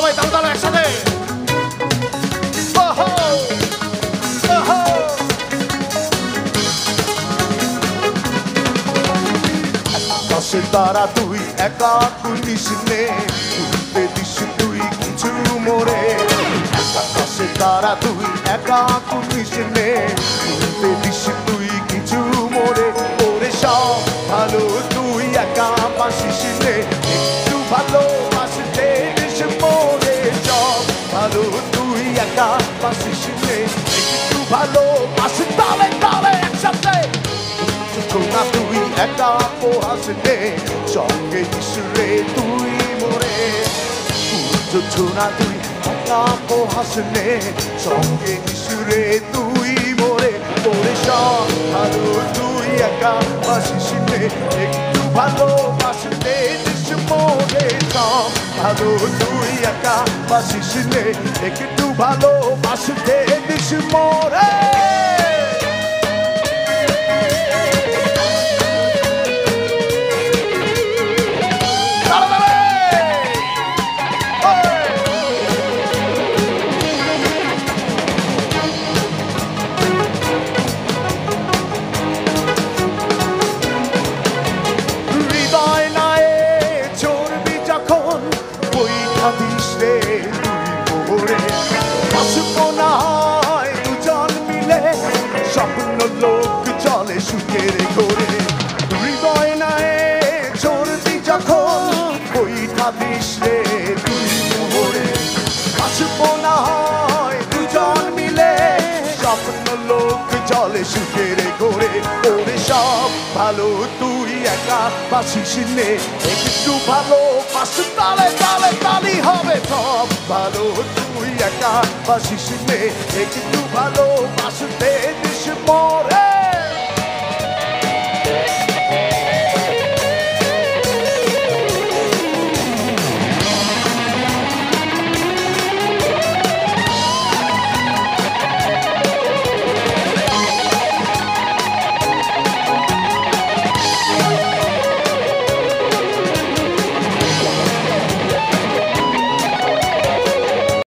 সবাই তালে তালে একসাথে আকাশে তারা তুই একা কুলিস নে উঠতে দিস তুই কিছু মোরে আকাশে তারা তুই একা কুলিস নে উঠতে দিস তুই কিছু মোরে ওরে সব ভালো তুই একা বাসিস নে একটু ভালোবাসতে দিস মোরে সব ভালো তুই একা বাসিস নে একটু ভালোবাস তালে তালে একসাথে না তুই একা পোহাস নে সঙ্গে দিসরে তুই মোরে না তুই একা পোহাস নে সঙ্গে দিসরে তুই মোরে তোরে সব ভালো তুই একা বাসিস নে একটু ভালোবাসতে দিস মোরে সব ভালো তুই একা বাসিস নে একটু ভালোবাসতে দিস মোরে স্বপ্ন লোক চলে সুখের ঘরে হৃদয় নাই চড়বি যখন বইটা দিস রে তুই মোহরে আসব না হয় দুজন মিলে স্বপ্ন লোক চলে সুখের ঘরে ওরে সব ভালো তুই একা বাসিস নে একটু ভালো বাস তালে তালে তালি হবে সব ভালো তুই একা বাসিস নে একটু ভালো বাসতে দিস মোরে